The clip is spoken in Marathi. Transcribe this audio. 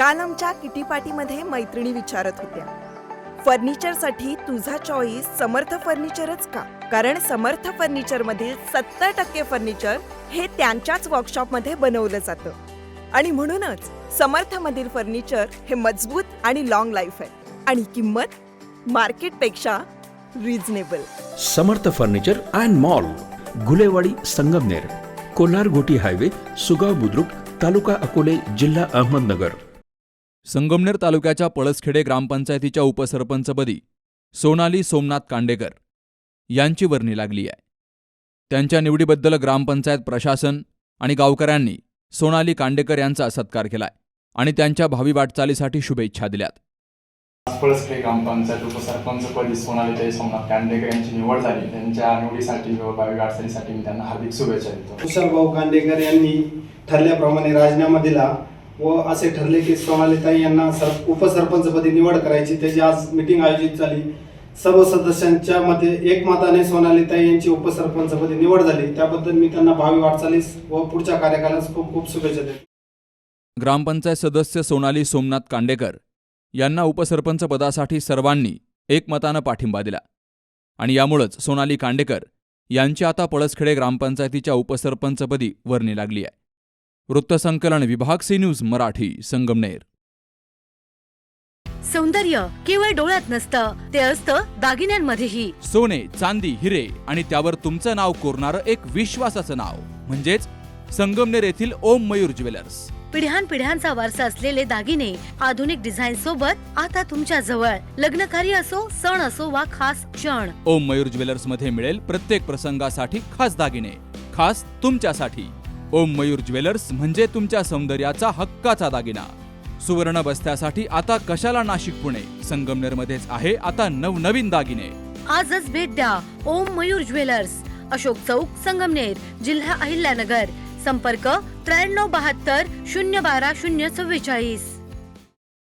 काल आमच्या किटीपाटीमध्ये मैत्रिणी विचारत होत्या, फर्निचरसाठी तुझा चॉईस समर्थ फर्निचरच का? कारण समर्थ फर्निचरमधील 70% फर्निचर हे त्यांच्याच वर्कशॉपमध्ये बनवलं जातं आणि म्हणूनच समर्थमधील फर्निचर हे मजबूत आणि लॉंग लाईफ आहे आणि किंमत मार्केटपेक्षा reasonable. Samarth furniture and mall, Gulewadi, Sangamner, Kolhar गोटी हायवे, सुगाव बुद्रुक, तालुका अकोले, जिल्हा अहमदनगर. संगमनेर तालुक्याच्या पळसखेडे ग्रामपंचायतीच्या उपसरपंचपदी सोनाली सोमनाथ कांडेकर यांची वर्णी लागली आहे. त्यांच्या निवडीबद्दल ग्रामपंचायत प्रशासन आणि गावकऱ्यांनी सोनाली कांडेकर यांचा सत्कार केलाय आणि त्यांच्या भावी वाटचालीसाठी शुभेच्छा दिल्यात. पळसखेडे ग्रामपंचायत उपसरपंचपदी सोनालीताई सोमनाथ कांडेकर यांची निवड झाली. त्यांच्या निवडीसाठी व भावी वाटचालीसाठी मी त्यांना हार्दिक शुभेच्छा देतो. कुशलभाऊ कांडेकर यांनी ठरल्याप्रमाणे राजीनामा दिला व असे ठरले की सोनालीताई यांना उपसरपंचपदी निवड करायची. त्याची आज मीटिंग आयोजित झाली. सर्व सदस्यांच्या मते एकमताने सोनालीताई यांची उपसरपंचपदी निवड झाली. त्याबद्दल मी त्यांना भावी वाटचालीस व पुढच्या कार्यकालास खूप खूप शुभेच्छा देतो. ग्रामपंचायत सदस्य सोनाली सोमनाथ कांडेकर यांना उपसरपंच पदासाठी सर्वांनी एकमतानं पाठिंबा दिला आणि यामुळेच सोनाली कांडेकर यांची आता पळसखेडे ग्रामपंचायतीच्या उपसरपंचपदी वर्णी लागली आहे. वृत्तसंकलन विभाग सी न्यूज मराठी, संगमनेर. सौंदर्य केवळ डोळ्यात नसतं, ते असतं दागिन्यांमध्येही. सोने, चांदी, हिरे आणि त्यावर तुमचं नाव कोरणारं एक विश्वासाचं नाव म्हणजेच संगमनेर येथील ओम मयूर ज्वेलर्स. पिढ्यानपिढ्यांचा वारसा असलेले दागिने आधुनिक डिझाईन सोबत आता तुमच्या जवळ. लग्नकार्य असो, सण असो वा खास क्षण, ओम मयूर ज्वेलर्स मध्ये मिळेल प्रत्येक प्रसंगासाठी खास दागिने, खास तुमच्यासाठी. ओम मयूर ज्वेलर्स म्हणजे तुमच्या सौंदर्याचा हक्काचा दागिना. सुवर्ण बस्त्यासाठी आता कशाला नाशिक पुणे, संगमनेरमध्येच आहे आता नवनवीन दागिने. आजच भेट द्या ओम मयूर ज्वेलर्स, अशोक चौक, संगमनेर, जिल्हा अहिल्यानगर. संपर्क 9372 012 044.